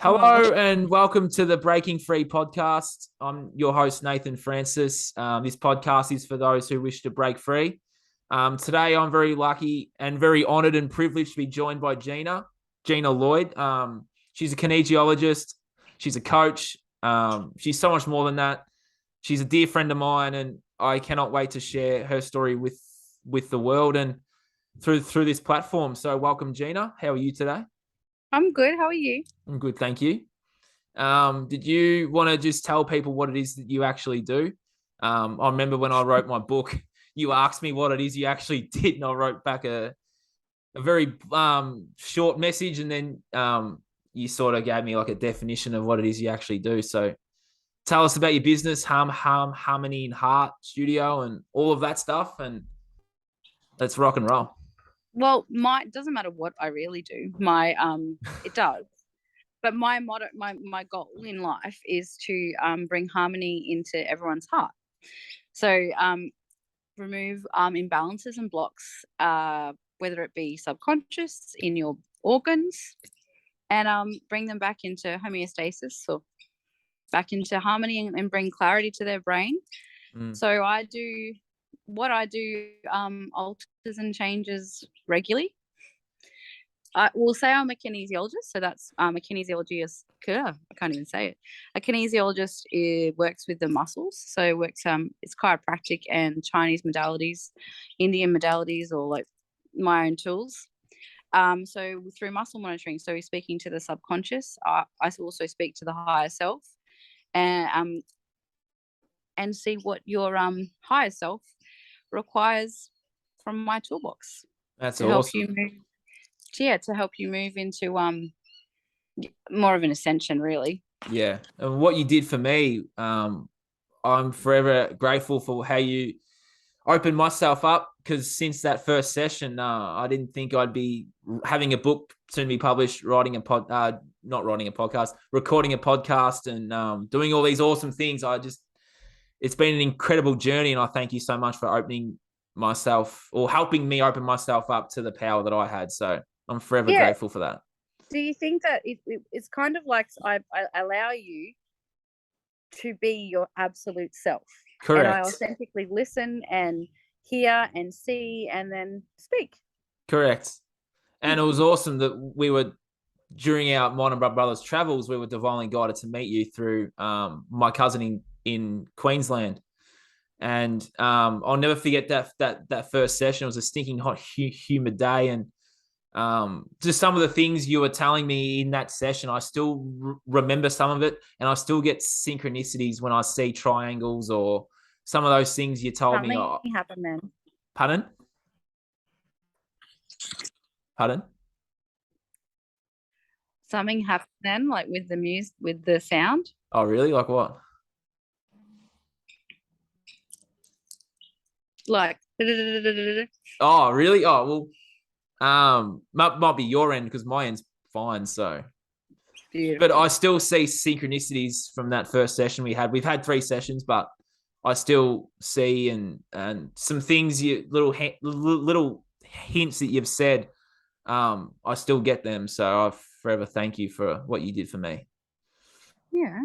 Oh, Hello and welcome to the Breaking Free podcast. I'm your host, Nathan Francis. This podcast is for those who wish to break free. Today, I'm very lucky and very honored and privileged to be joined by Gina Lloyd. She's a kinesiologist, she's a coach, she's so much more than that. She's a dear friend of mine, and I cannot wait to share her story with the world and through this platform. So, welcome, Gina. How are you today? I'm good. How are you? I'm good, thank you. Did you want to just tell people what it is that you actually do? I remember when I wrote my book, you asked me what it is you actually did, and I wrote back a very short message, and then you sort of gave me like a definition of what it is you actually do. So tell us about your business, Harmony and Heart Studio, and all of that stuff, and let's rock and roll. Well, my it doesn't matter what I really do. My it does. But my motto, my goal in life is to bring harmony into everyone's heart. So remove imbalances and blocks, whether it be subconscious in your organs, and bring them back into homeostasis or back into harmony and bring clarity to their brain. Mm. So I do what I do alters and changes regularly. I will say I'm a kinesiologist, so that's a kinesiologist. I can't even say it. A kinesiologist works with the muscles, so works it's chiropractic and Chinese modalities, Indian modalities, or like my own tools. So through muscle monitoring, so we're speaking to the subconscious. I also speak to the higher self, and see what your higher self requires from my toolbox That's to help awesome. you move. To help you move into more of an ascension, really. Yeah, and what you did for me, I'm forever grateful for how you opened myself up, because since that first session, I didn't think I'd be having a book soon to be published, not writing a podcast, recording a podcast, and doing all these awesome things. It's been an incredible journey, and I thank you so much for opening myself or helping me open myself up to the power that I had. So I'm forever Yeah. grateful for that. Do you think that it's kind of like I allow you to be your absolute self, and I Correct. authentically listen and hear and see and then speak? Correct. And it Hmm. was awesome that we were during our Modern Brothers travels, we were divinely guided to meet you through my cousin in Queensland. And I'll never forget that first session. It was a stinking hot, humid day, and just some of the things you were telling me in that session, I still remember some of it, and I still get synchronicities when I see triangles or some of those things you told me. Something Oh, happened then. pardon, pardon. Something happened then, like with the music, with the sound. Oh, really? Like what? Like Oh, really? Oh, well, might be your end because my end's fine. So, but beautiful. I still see synchronicities from that first session we had. We've had three sessions, but I still see and some things little hints that you've said. I still get them. So I forever thank you for what you did for me. Yeah,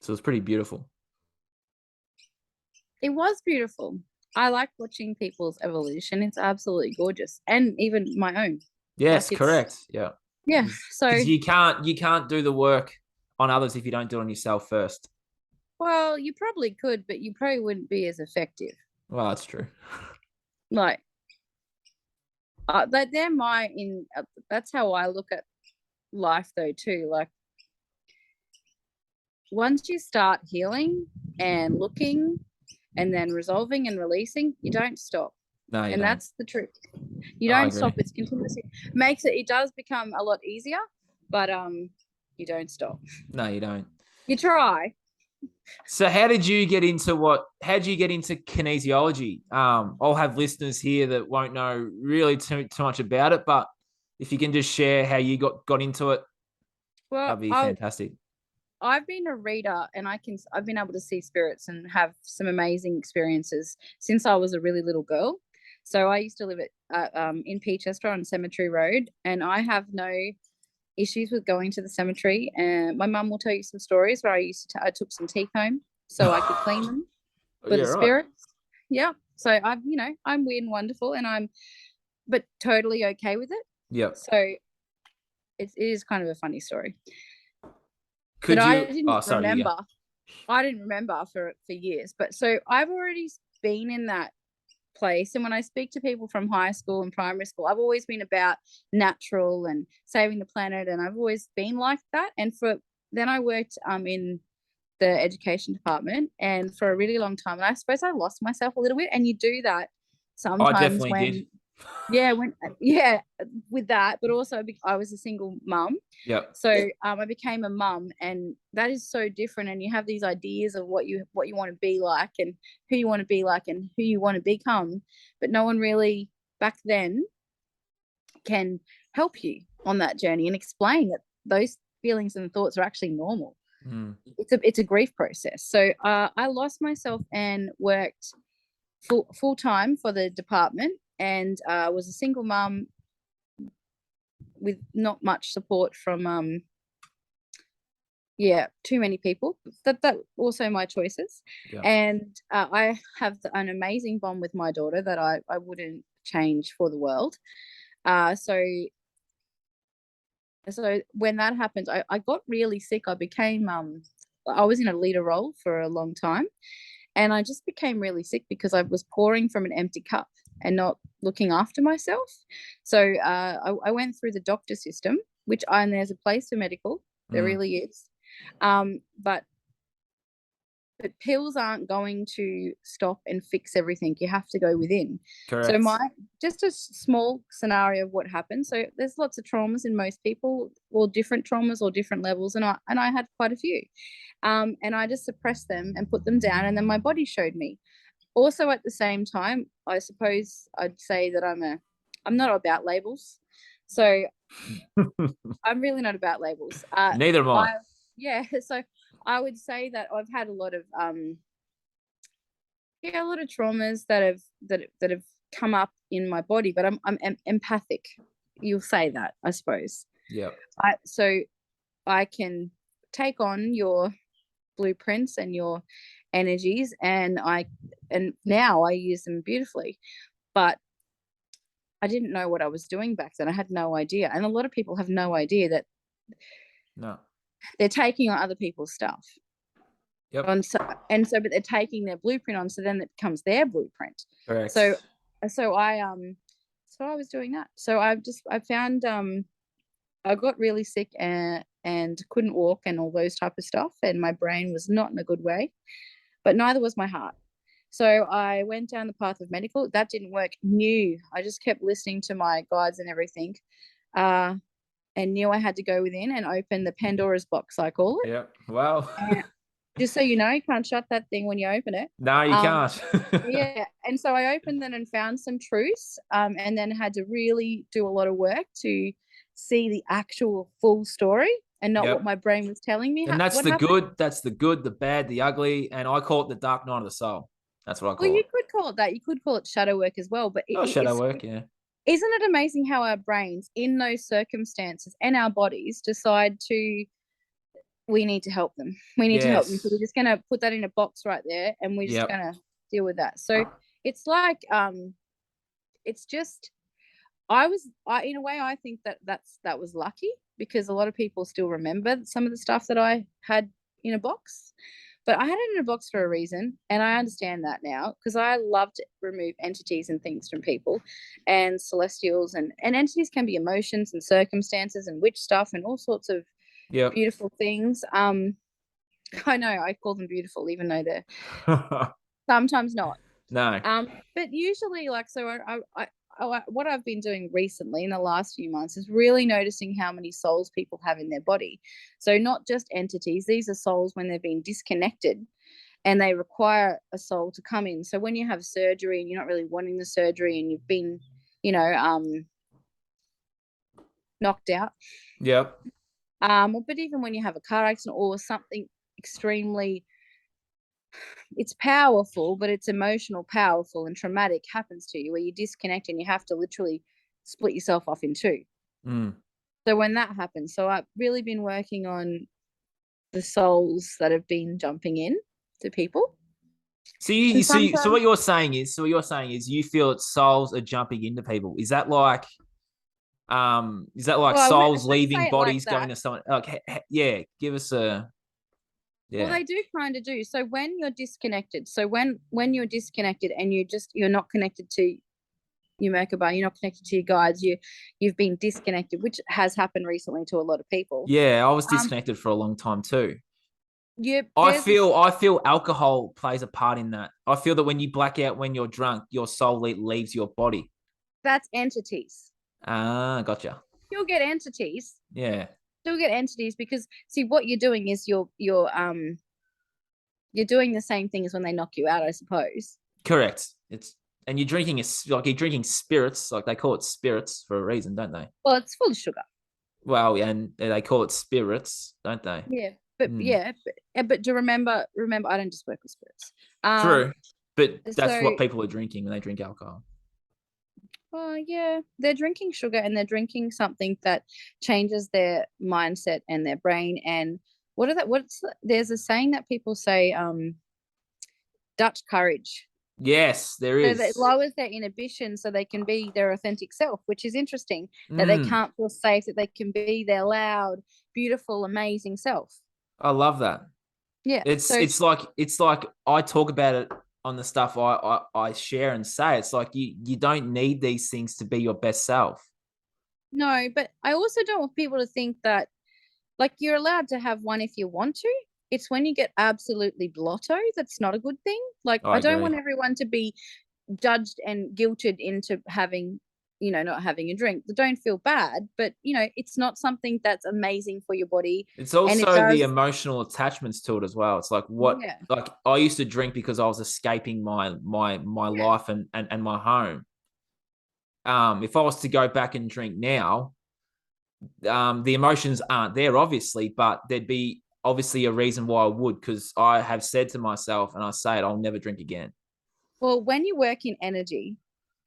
So it's pretty beautiful. it was beautiful. I like watching people's evolution. It's absolutely gorgeous, and even my own. Like Yes, it's correct. Yeah, yeah. So because you can't do the work on others if you don't do it on yourself first. well, you probably could, but you probably wouldn't be as effective. Well, that's true. Like that, they're my in. That's how I look at life, though. Too like once you start healing and looking, and then resolving and releasing, you don't stop. No, you And don't. that's the truth. You I don't agree. stop. It's continuously makes it. It does become a lot easier, but you don't stop. No, you don't. You try. So how did you get into kinesiology? I'll have listeners here that won't know really too much about it, but if you can just share how you got into it, Well, that'd be fantastic. I've been a reader, and I've been able to see spirits and have some amazing experiences since I was a really little girl. So I used to live at in Peachester on Cemetery Road, and I have no issues with going to the cemetery, and my mum will tell you some stories where I took some teeth home so I could clean them for Yeah, the right. spirits. Yeah. So I'm weird and wonderful, and but totally okay with it. Yep. So it is kind of a funny story. Could But you? I didn't Oh, sorry. remember. I didn't remember for years. But so I've already been in that place. And when I speak to people from high school and primary school, I've always been about natural and saving the planet. And I've always been like that. And then I worked in the education department, and for a really long time. And I suppose I lost myself a little bit. And you do that I sometimes definitely did. with that, but also I was a single mum. Yep. So I became a mum, and that is so different. And you have these ideas of what you want to be like, and who you want to be like, and who you want to become. But no one really back then can help you on that journey and explain that those feelings and thoughts are actually normal. It's a grief process. So I lost myself and worked full time for the department, and was a single mum with not much support from too many people. That also my choices. Yeah. And I have an amazing bond with my daughter that I wouldn't change for the world. So when that happened, I got really sick. I was in a leader role for a long time, and I just became really sick because I was pouring from an empty cup and not looking after myself. So I went through the doctor system, and there's a place for medical. There really is. But pills aren't going to stop and fix everything. You have to go within. Correct. So just a small scenario of what happened. So there's lots of traumas in most people, or different traumas or different levels, and I had quite a few. And I just suppressed them and put them down, and then my body showed me. Also, at the same time, I suppose I'd say that I'm not about labels. So I'm really not about labels. Neither am I. So I would say that I've had a lot of traumas that have come up in my body, but I'm empathic. You'll say that, I suppose. Yeah. So I can take on your blueprints and your energies, and now I use them beautifully. But I didn't know what I was doing back then. I had no idea. And a lot of people have no idea that they're taking on other people's stuff. Yep. But they're taking their blueprint on, so then it becomes their blueprint. Correct. So I was doing that. So I found I got really sick and couldn't walk and all those type of stuff, and my brain was not in a good way, but neither was my heart. So I went down the path of medical. That didn't work. I just kept listening to my guides and everything, and knew I had to go within and open the Pandora's box, I call it. Yeah. Wow. Just so you know, you can't shut that thing when you open it. No, you can't. Yeah. And so I opened them and found some truths, and then had to really do a lot of work to see the actual full story and not what my brain was telling me. And that's the good, the bad, the ugly, and I call it the dark night of the soul. That's what I call it. Well, you could call it that. You could call it shadow work as well. But shadow work, yeah. Isn't it amazing how our brains, in those circumstances, and our bodies decide we need to help them. We need to help them. So we're just going to put that in a box right there, and we're just going to deal with that. So it's like, it's just, in a way, I think that was lucky, because a lot of people still remember some of the stuff that I had in a box, but I had it in a box for a reason. And I understand that now, because I love to remove entities and things from people, and celestials, and entities can be emotions and circumstances and witch stuff and all sorts of beautiful things. I know I call them beautiful, even though they're sometimes not. No. But usually, what I've been doing recently in the last few months is really noticing how many souls people have in their body. So not just entities, these are souls when they've been disconnected and they require a soul to come in. So when you have surgery and you're not really wanting the surgery, and you've been, knocked out. Yep. But even when you have a car accident or something extremely, it's powerful, but it's emotional, powerful, and traumatic happens to you, where you disconnect and you have to literally split yourself off in two. So when that happens, so I've really been working on the souls that have been jumping in to people. And So sometimes, what you're saying is you feel that souls are jumping into people. Is that like well, I souls shouldn't say leaving it like bodies going that. to someone? Like, yeah, give us a Well, yeah. they do kind of do. So when you're disconnected, so when you're disconnected and you're not connected to your Merkaba, you're not connected to your guides, you've been disconnected, which has happened recently to a lot of people. Yeah, I was Um, disconnected for a long time too. you I there's this feel I feel alcohol plays a part in that. I feel that when you black out when you're drunk, your soul leaves your body. That's entities. Ah, gotcha. You'll get entities. Yeah, You'll get entities because see what you're doing is you're doing the same thing as when they knock you out, I suppose. correct. It's and you're drinking spirits, like they call it spirits for a reason, don't they? Well, it's full of sugar. Well, and they call it spirits, don't they? Yeah, but Mm. yeah, but to remember, I don't just work with spirits. True, but that's So what people are drinking when they drink alcohol. yeah, they're drinking sugar and they're drinking something that changes their mindset and their brain. And there's a saying that people say, Dutch courage. Yes, there So that it is. lowers their inhibition so they can be their authentic self, which is interesting that they Mm, can't feel safe, that they can be their loud, beautiful, amazing self. I love that. Yeah. It's So it's like it's like I talk about it on the stuff I share and say. It's like you don't need these things to be your best self. no, but I also don't want people to think that like you're allowed to have one if you want to. It's when you get absolutely blotto that's not a good thing. Like I I don't want agree. everyone to be judged and guilted into having, not having a drink. Don't feel bad, but it's not something that's amazing for your body. It's And it also the does, emotional attachments to it as well. It's yeah, like I used to drink because I was escaping my yeah. life and my home. If I was to go back and drink now, the emotions aren't there, obviously, but there'd be obviously a reason why I would, because I have said to myself, and I say it, I'll never drink again. Well, when you work in energy,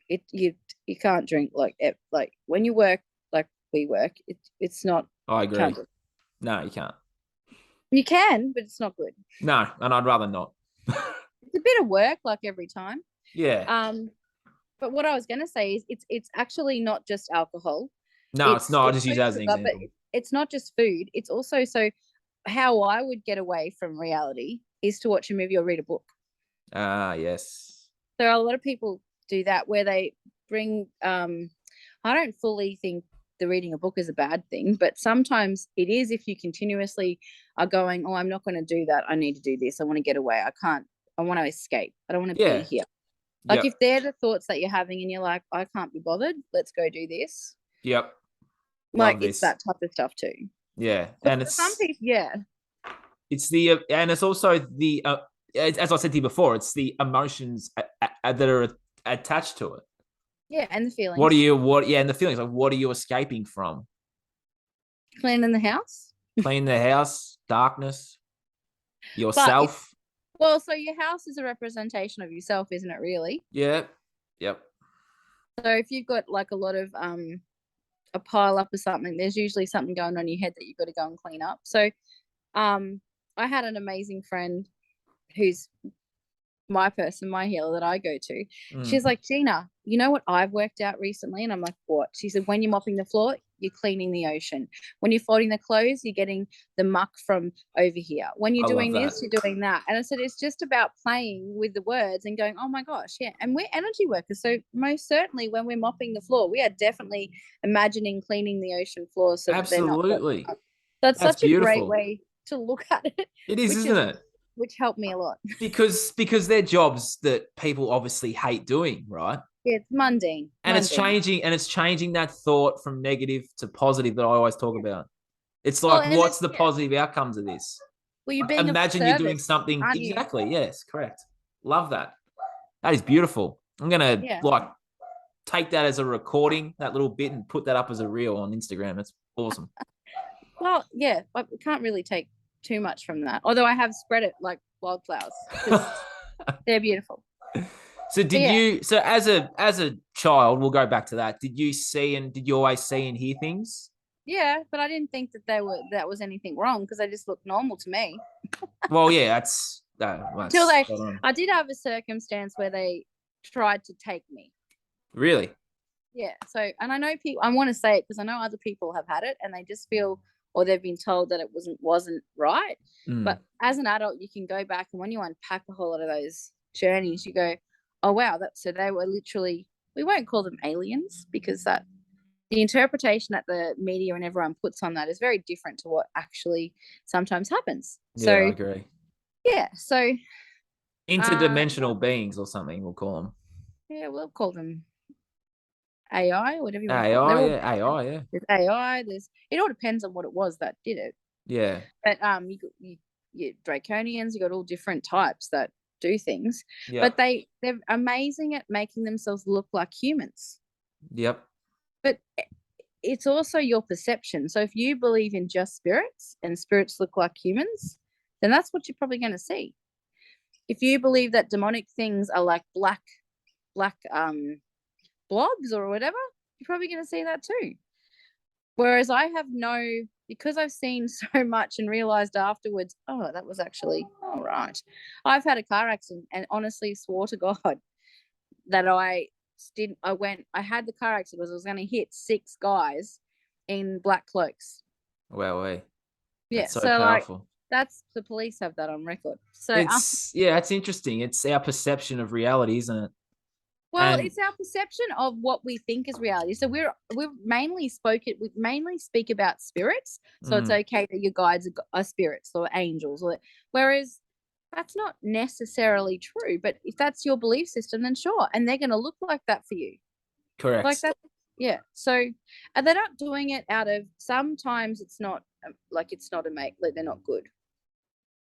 it you can't drink like when you work like we work. It's not I you can't agree. do it. No, you can't. You can, but it's not good. No, and I'd rather not. It's a bit of work, like every time. Yeah. Um, but what I was going to say is it's actually not just alcohol. No, it's It's not. I it's just use no that as an sugar, but example. it's not just food. It's also so how I would get away from reality is to watch a movie or read a book. Ah, yes. There are a lot of people do that where they bring I don't fully think the reading a book is a bad thing, but sometimes it is if you continuously are going, oh, I'm not going to do that. I need to do this. I want to get away. I can't. I want to escape. I don't want to be Yeah. here. Like if Yep. they're the thoughts that you're having and you're like, I can't be bothered, let's go do this. Yep. Like Love it's this. that type of stuff too. Yeah, But and for some people, yeah, it's also the as I said to you before, it's the emotions that are attached to it. yeah, and the feelings. And the feelings, like what are you escaping from? Cleaning the house. Clean the house, darkness, But yourself. well, so your house is a representation of yourself, isn't it? Really. Yeah. Yep. So if you've got like a lot of a pile up or something, there's usually something going on in your head that you've got to go and clean up. So um, I had an amazing friend who's my person, my healer that I go to. She's Mm. like, Gina, you know what I've worked out recently? And I'm like, what? She said, when you're mopping the floor, you're cleaning the ocean. When you're folding the clothes, you're getting the muck from over here. When you're I love doing that. this, you're doing that. And I said, it's just about playing with the words and going, oh my gosh, yeah. And we're energy workers. So most certainly when we're mopping the floor, we are definitely imagining cleaning the ocean floor so that they're not. Absolutely. That's That's such a great beautiful. way to look at it, It is, which isn't is it? which helped me a lot. Because they're jobs that people obviously hate doing, right? It's mundane, And it's mundane. changing that thought from negative to positive that I always talk about. It's Well, like, and what's it's the positive outcomes of this? well, you're being of Imagine you're doing service, something aren't you? exactly. Yes, correct. Love that. That is beautiful. I'm gonna Yeah. like take that as a recording, that little bit, and put that up as a reel on Instagram. That's awesome. Well, yeah, I can't really take too much from that. Although I have spread it like wildflowers because they're beautiful. So But did yeah, you? So as a child, we'll go back to that. Did you always see and hear things? Yeah, but I didn't think that was anything wrong because they just looked normal to me. Well, yeah, Until that's spot on. I did have a circumstance where they tried to take me. Really? Yeah. So, and I know people. I want to say it because I know other people have had it, and they just feel, or they've been told that it wasn't right. Mm. But as an adult, you can go back, and when you unpack a whole lot of those journeys, you go, "Oh wow, that so they were literally." We won't call them aliens because that the interpretation that the media and everyone puts on that is very different to what actually sometimes happens. Yeah, I So agree. yeah, so Interdimensional beings or something, we'll call them. yeah, we'll call them AI, whatever you want to call it. AI, They're all yeah, AI, yeah. there's AI. There's it all depends on what it was that did it. Yeah. But you draconians, you got all different types that do things, Yep. but they're amazing at making themselves look like humans. Yep. But it's also your perception. So if you believe in just spirits and spirits look like humans, then that's what you're probably going to see. If you believe that demonic things are like black blobs or whatever, you're probably going to see that too. Whereas I have because I've seen so much and realized afterwards, oh, that was actually all right. I've had a car accident and honestly swore to God that I had the car accident because I was going to hit 6 guys in black cloaks. Wow, Yeah. that's so So like powerful. that's the police have that on record. So It's interesting. It's our perception of reality, isn't it? well, And it's our perception of what we think is reality. So we mainly speak about spirits. So it's okay that your guides are spirits or angels, whereas that's not necessarily true. But if that's your belief system, then sure, and they're going to look like that for you, like correct. that. Yeah. So, and they're not doing it out of. Sometimes it's not like it's not a make. Like they're not good,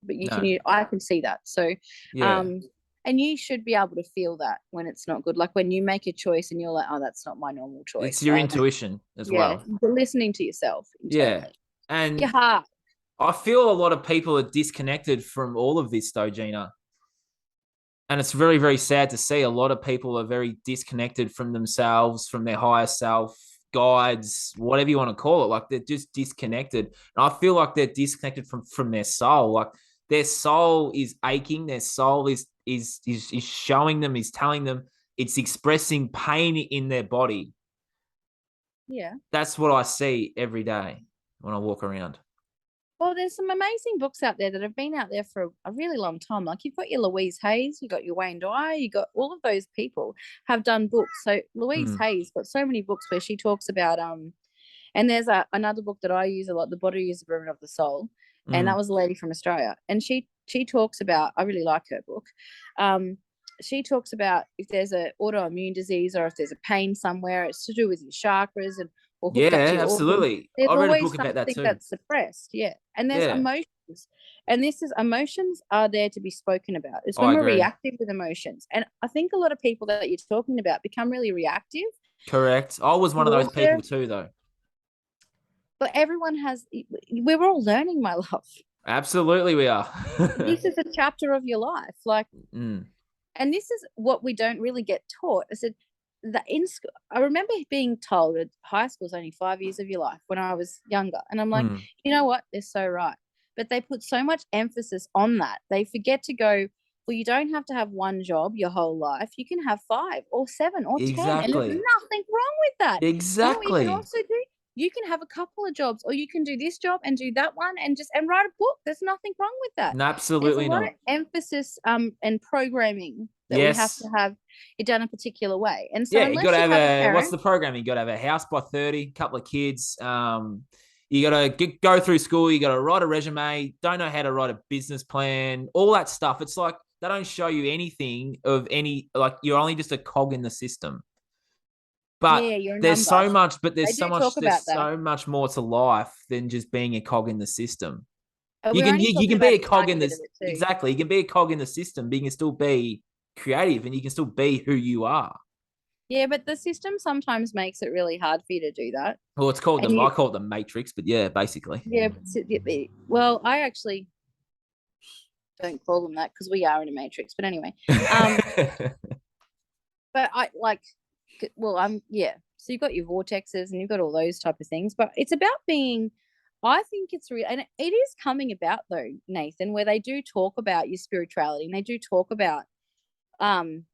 but No. I can see that. So, Yeah. um, and you should be able to feel that when it's not good. Like when you make a choice and you're like, oh, that's not my normal It's choice. your intuition as Yeah, well. you're listening to yourself Yeah. internally. Your And heart. I feel a lot of people are disconnected from all of this, though, Gina. And it's very, very sad to see. A lot of people are very disconnected from themselves, from their higher self, guides, whatever you want to call it. Like they're just disconnected. And I feel like they're disconnected from their soul. Like their soul is aching. Their soul is showing them, is telling them, it's expressing pain in their body. Yeah. That's what I see every day when I walk around. Well, there's some amazing books out there that have been out there for a really long time. Like you've got your Louise Hayes, you've got your Wayne Dyer, you got all of those people have done books. So Louise Hayes got so many books where she talks about and there's another book that I use a lot, The Body is the Ruin of the Soul. And that was a lady from Australia. And she talks about, I really like her book. She talks about if there's an autoimmune disease or if there's a pain somewhere, it's to do with your chakras and or hooked up to Yeah, your organs. absolutely. There's I read a always book about that something too. that's suppressed. Yeah. And there's Yeah, emotions. And emotions are there to be spoken about. It's when I we're agree. reactive with emotions. And I think a lot of people that you're talking about become really reactive. Correct. I was one of those people too, though. But everyone has, we're all learning, my love. Absolutely, we are. This is a chapter of your life. Like, and this is what we don't really get taught. I said that in school, I remember being told that high school is only 5 years of your life when I was younger. And I'm like, you know what? They're so right. But they put so much emphasis on that. They forget to go, well, you don't have to have one job your whole life. You can have 5 or 7 or 10. And there's Exactly. nothing wrong with that. You know what you can Exactly. also do? You can have a couple of jobs, or you can do this job and do that one and write a book. There's nothing wrong with that. There's a Absolutely lot not. of emphasis and programming that we have Yes. to have it done a particular way. And so Yeah, you got unless to you have have a what's parent, the program? You got to have a house by 30, couple of kids. You got to go through school. You got to write a resume. Don't know how to write a business plan. All that stuff. It's like they don't show you anything of any. Like you're only just a cog in the system. But yeah, you're a there's number. so much. But They there's so do much. talk There's about that. so much more to life than just being a cog in the system. You We're can only you talking can be about a a cog in tiny bit this of it too. exactly. You can be a cog in the system, but you can still be creative and you can still be who you are. Yeah, but the system sometimes makes it really hard for you to do that. Well, it's called And I call it the Matrix, but yeah, basically. yeah, well, I actually don't call them that because we are in a matrix. But anyway, but I like, well, I'm yeah. So you've got your vortexes and you've got all those type of things, but it's about being. I think it's real, and it is coming about though, Nathan, where they do talk about your spirituality and they do talk about um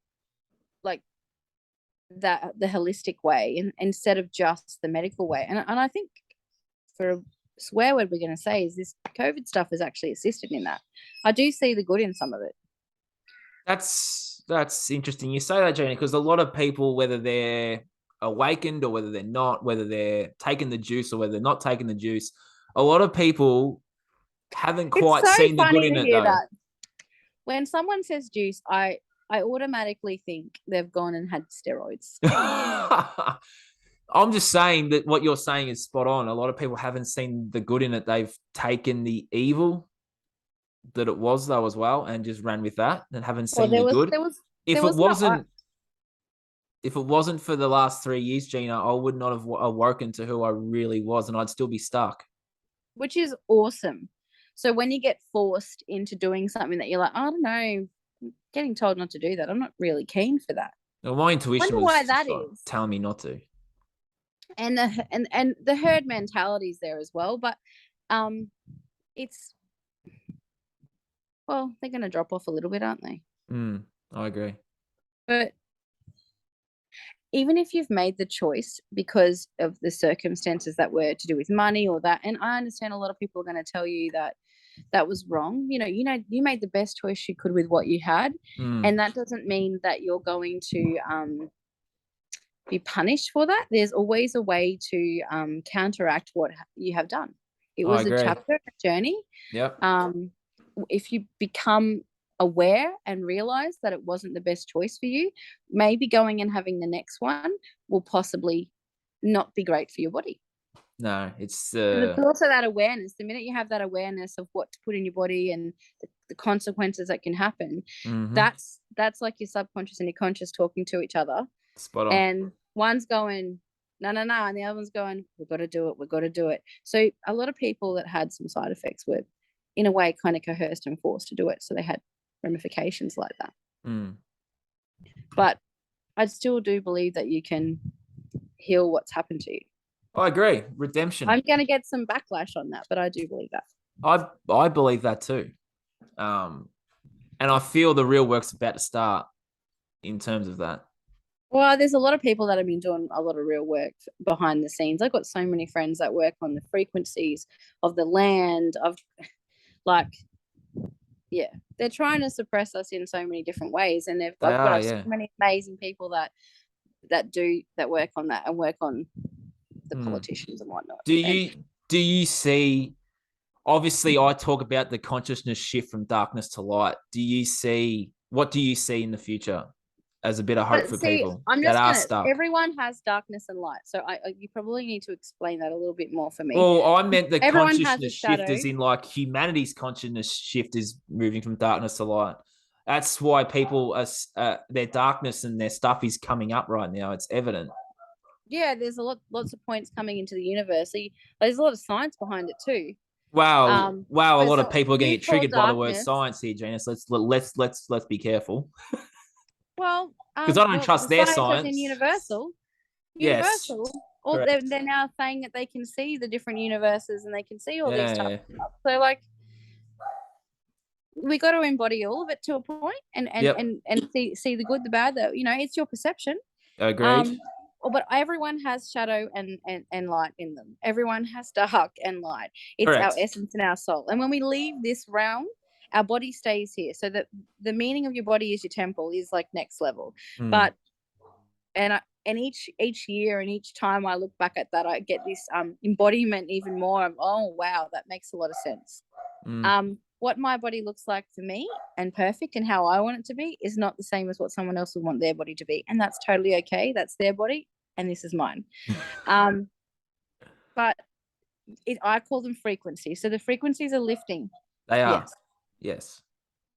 like that the holistic way and instead of just the medical way. And I think for a swear word we're going to say is this COVID stuff has actually assisted in that. I do see the good in some of it. That's interesting. You say that, Gina, because a lot of people, whether they're awakened or whether they're not, whether they're taking the juice or whether they're not taking the juice, a lot of people haven't It's quite so seen the good funny in to it hear though. that. When someone says juice, I automatically think they've gone and had steroids. I'm just saying that what you're saying is spot on. A lot of people haven't seen the good in it. They've taken the evil that it was though as well and just ran with that and haven't Well, seen the good. there If it was no, wasn't for the last 3 years, Gina, I would not have awoken to who I really was and I'd still be stuck. which is awesome. So when you get forced into doing something that you're like, I don't know, getting told not to do that, I'm not really keen for that. Well, my I intuition wonder was why just that like is. telling me not to. And the herd mentality is there as well, but it's well, they're going to drop off a little bit, aren't they? I agree. But even if you've made the choice because of the circumstances that were to do with money or that, and I understand a lot of people are going to tell you that that was wrong. You made the best choice you could with what you had, and that doesn't mean that you're going to be punished for that. There's always a way to counteract what you have done. It I was a agree. chapter, a journey. Yep. If you become aware and realize that it wasn't the best choice for you, maybe going and having the next one will possibly not be great for your body. No, it's also that awareness. The minute you have that awareness of what to put in your body and the consequences that can happen, that's like your subconscious and your conscious talking to each other. Spot on. And one's going, no, and the other one's going, we've got to do it. So a lot of people that had some side effects were, in a way, kind of coerced and forced to do it. So they had ramifications like that. But I still do believe that you can heal what's happened to you. I agree. Redemption. I'm going to get some backlash on that, but I do believe that. I believe that too. And I feel the real work's about to start in terms of that. Well, there's a lot of people that have been doing a lot of real work behind the scenes. I've got so many friends that work on the frequencies of the land, of like, yeah, they're trying to suppress us in so many different ways. And I've got so many amazing people that work on that and work on the politicians and whatnot. Do you see, obviously I talk about the consciousness shift from darkness to light. What do you see in the future as a bit of hope for people that are stuck? Everyone has darkness and light. So you probably need to explain that a little bit more for me. Well, I meant the consciousness shift as in like humanity's consciousness shift is moving from darkness to light. That's why people their darkness and their stuff is coming up right now. It's evident. Yeah, there's lots of points coming into the universe. So there's a lot of science behind it too. Wow, a lot of people are going to get triggered by the word science here, Gina. So let's be careful. Well, because I don't trust their science. In Universal. Yes. Or they're now saying that they can see the different universes and they can see all these types of stuff. So like, we got to embody all of it to a point and see the good, the bad. That it's your perception. Agreed. But everyone has shadow and light in them. Everyone has dark and light. It's Correct. Our essence and our soul. And when we leave this realm, our body stays here. So that the meaning of your body is your temple is like next level. But and each year and each time I look back at that, I get this embodiment even more of, oh wow, that makes a lot of sense. What my body looks like for me and perfect and how I want it to be is not the same as what someone else would want their body to be. And that's totally okay. That's their body and this is mine. But I call them frequencies. So the frequencies are lifting. They are. Yes.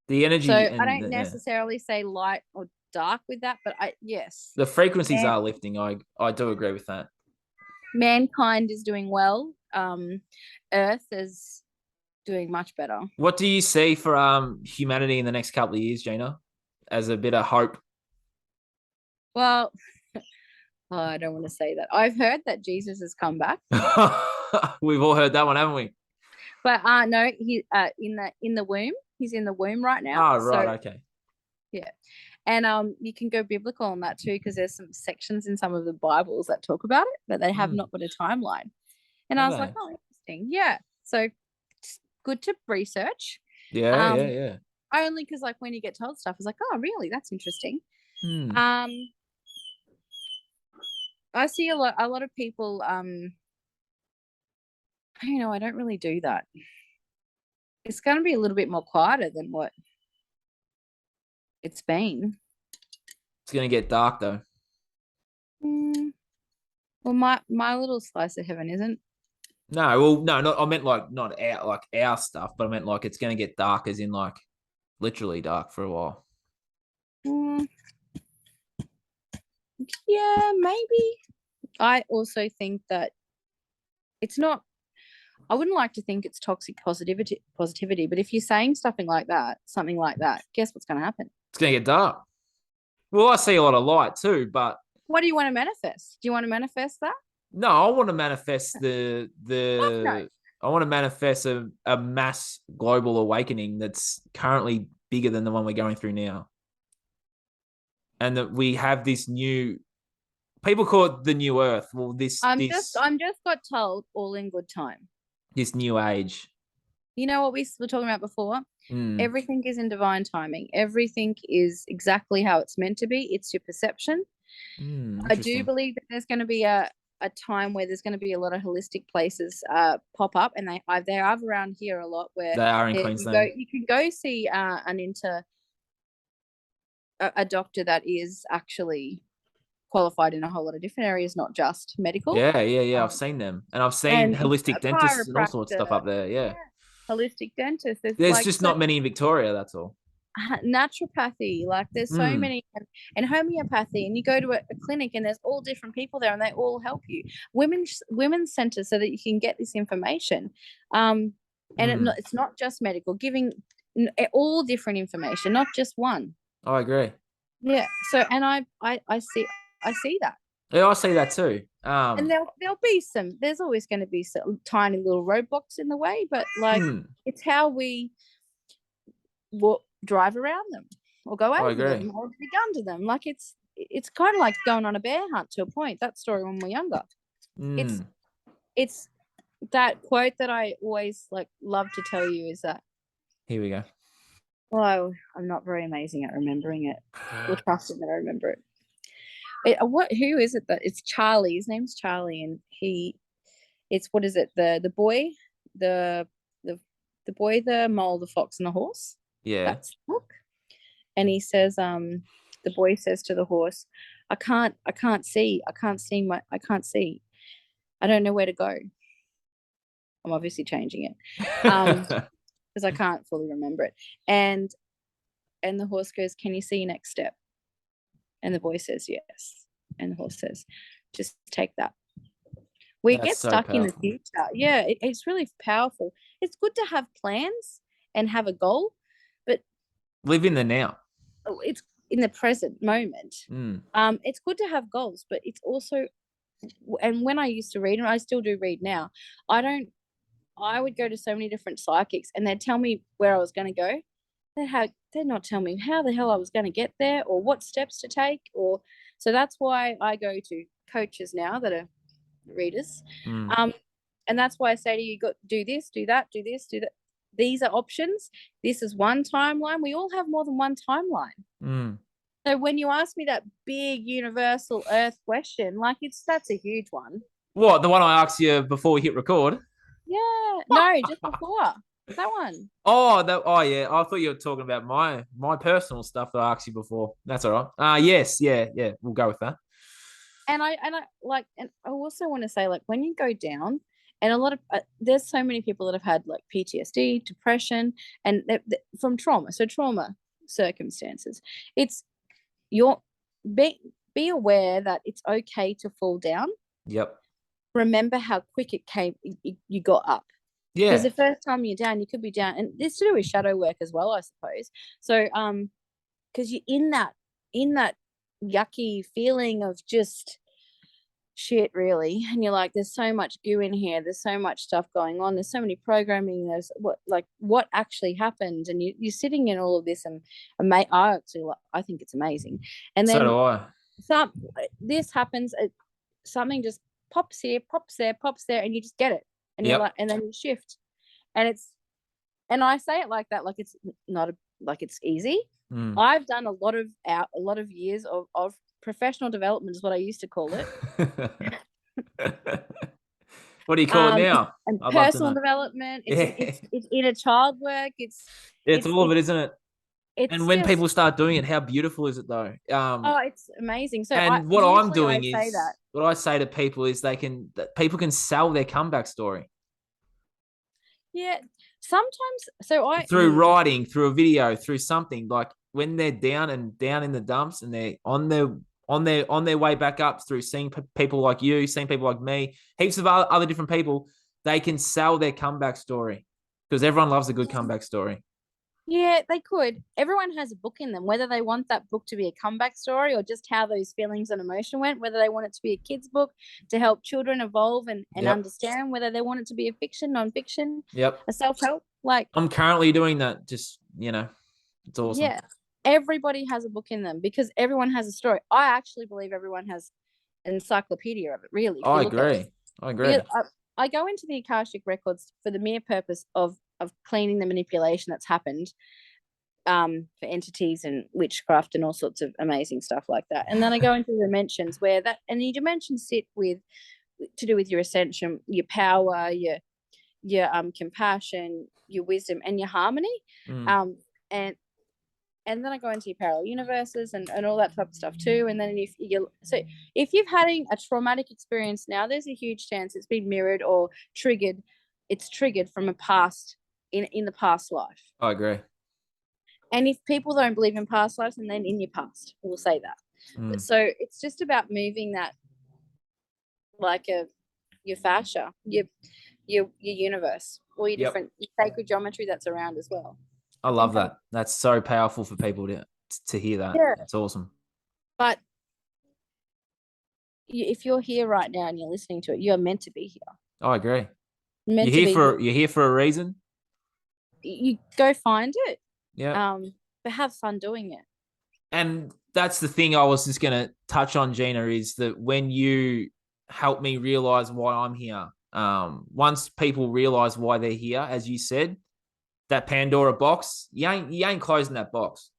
The energy. So I don't necessarily say light or dark with that, but yes. The frequencies are lifting. I do agree with that. Mankind is doing well. Earth is doing much better. What do you see for humanity in the next couple of years, Gina, as a bit of hope? Well, Oh, I don't want to say that. I've heard that Jesus has come back, We've all heard that one, haven't we? but no, he in the womb. He's in the womb right now. Oh, So right. Okay. yeah, and you can go biblical on that too, because there's some sections in some of the Bibles that talk about it, but they have not got a timeline. And I Have was like, they? oh, interesting. Yeah. So it's good to research. Yeah, yeah, Um, yeah. only because like when you get told stuff, it's like, oh, really? That's interesting. Hmm. Um, I see a lot of people. I don't really do that. It's going to be a little bit more quieter than what it's been. It's gonna get dark though. Mm, well, my little slice of heaven isn't. No, well, no, not. I meant like not our stuff, but I meant like it's gonna get dark, as in like literally dark for a while. Mm, yeah, maybe. I also think that it's not. I wouldn't like to think it's toxic positivity, but if you're saying something like that, guess what's going to happen? It's gonna get dark. Well, I see a lot of light too, but What do you want to manifest? Do you want to manifest that? no, I want to manifest the Fuck no. the I want to manifest a mass global awakening that's currently bigger than the one we're going through now. And that we have this new people call it the new earth. Well, I'm just got told all in good time. this new age. You know what we were talking about before? Mm, Everything is in divine timing. Everything is exactly how it's meant to be. It's your perception. I do interesting. believe that there's going to be a time where there's going to be a lot of holistic places pop up, and they are around here a lot. Where They are in Queensland. you can go see a doctor that is actually qualified in a whole lot of different areas, not just medical. Yeah, yeah, yeah. I've Um, seen them, and I've seen and a holistic dentists and all sorts of chiropractor, stuff up there. Yeah, holistic dentist. There's there's like just so not many in Victoria. That's all. naturopathy, like there's so Mm, many, and homeopathy, and you go to a clinic and there's all different people there and they all help you. Women's centers, so that you can get this information. And mm. it's not just medical, giving all different information, not just one. I agree. Yeah. So and I see that. Yeah, I see that too. And there'll be there's always going to be some tiny little roadblocks in the way, but like hmm, it's how we drive around them or go I over agree. them or dig under them. Like it's kind of like going on a bear hunt to a point. That story when we're younger. It's Mm, it's that quote that I always like love to tell you is that, here we go. well, I'm not very amazing at remembering it. We'll trust him that I remember it. Who is it that it's Charlie? His name's Charlie, and it's what is it? The boy, the the the boy, the mole, the fox, and the horse. Yeah. That's the book. And he says, the boy says to the horse, I can't see. I can't see. I don't know where to go. I'm obviously changing it. Because I can't fully remember it. And the horse goes, can you see your next step? And the boy says, yes. And the horse says, just take that. We That's get so stuck in the powerful. future. Yeah, it's really powerful. It's good to have plans and have a goal, but Live in the now. it's in the present moment. Mm, It's good to have goals, but it's also, and when I used to read, and I still do read now, I would go to so many different psychics and they'd tell me where I was going to go. They'd not tell me how the hell I was going to get there or what steps to take. So that's why I go to coaches now that are readers. mm, And that's why I say to you, got do this, do that, do this, do that. These are options. This is one timeline. We all have more than one timeline. mm. So when you ask me that big universal earth question, like that's a huge one. What, the one I asked you before we hit record? Yeah. No, just before. That one. Oh yeah. I thought you were talking about my personal stuff that I asked you before. That's all right. Yes, yeah, yeah. We'll go with that. And I like, and I also want to say, like, when you go down, and a lot of there's so many people that have had like PTSD, depression, and from trauma. So trauma circumstances. It's your be aware that it's okay to fall down. Yep. Remember how quick it came. You got up. Because Yeah. the first time you're down, you could be down, and this to do with shadow work as well, I suppose. So, because you're in that yucky feeling of just shit, really. And you're like, there's so much goo in here, there's so much stuff going on, there's so many programming, there's what actually happened, and you're sitting in all of this, and I think it's amazing. And So then do I. some this happens, something just pops here, pops there, pops there, and you just get it, and you're Yep. like, and then you shift, and I say it like that, like it's not like it's easy. I've done a lot of years of professional development, is what I used to call it. What do you call it now? And I'd love to personal know. development. Yeah. It's inner child work. It's It's all of it, isn't it? And it's when just, people start doing it, how beautiful is it though? oh, it's amazing. So I And what I'm usually I doing say is that. what I say to people is that people can sell their comeback story Yeah. Sometimes, so I through writing, through a video, through something. Like when they're down in the dumps and they're on their way back up through seeing people like you, seeing people like me, heaps of other different people, they can sell their comeback story because everyone loves a good comeback story. Yeah, they could. Everyone has a book in them, whether they want that book to be a comeback story or just how those feelings and emotion went, whether they want it to be a kid's book to help children evolve and Yep. understand, whether they want it to be a fiction, non-fiction, Yep. a self-help. Like, I'm currently doing that. Just, it's awesome. yeah, everybody has a book in them because everyone has a story. I actually believe everyone has an encyclopedia of it, really. I agree. I go into the Akashic records for the mere purpose of cleaning the manipulation that's happened, for entities and witchcraft and all sorts of amazing stuff like that. And then I go into the dimensions and the dimensions sit with to do with your ascension, your power, your compassion, your wisdom, and your harmony. And then I go into your parallel universes and all that type of stuff too. And then if you've had a traumatic experience now, there's a huge chance it's been mirrored or triggered. It's triggered from a past in the past life. I agree. And if people don't believe in past lives, and then in your past, we'll say that. So it's just about moving that, like your fascia, your universe, all your different sacred geometry that's around as well. I love that. That's so powerful for people to hear that. Yeah. It's awesome. But if you're here right now and you're listening to it, you're meant to be here. I agree. You're here for a reason. You go find it. Yeah. But have fun doing it. And that's the thing I was just going to touch on, Gina, is that when you help me realize why I'm here, once people realize why they're here, as you said, that Pandora box, you ain't closing that box.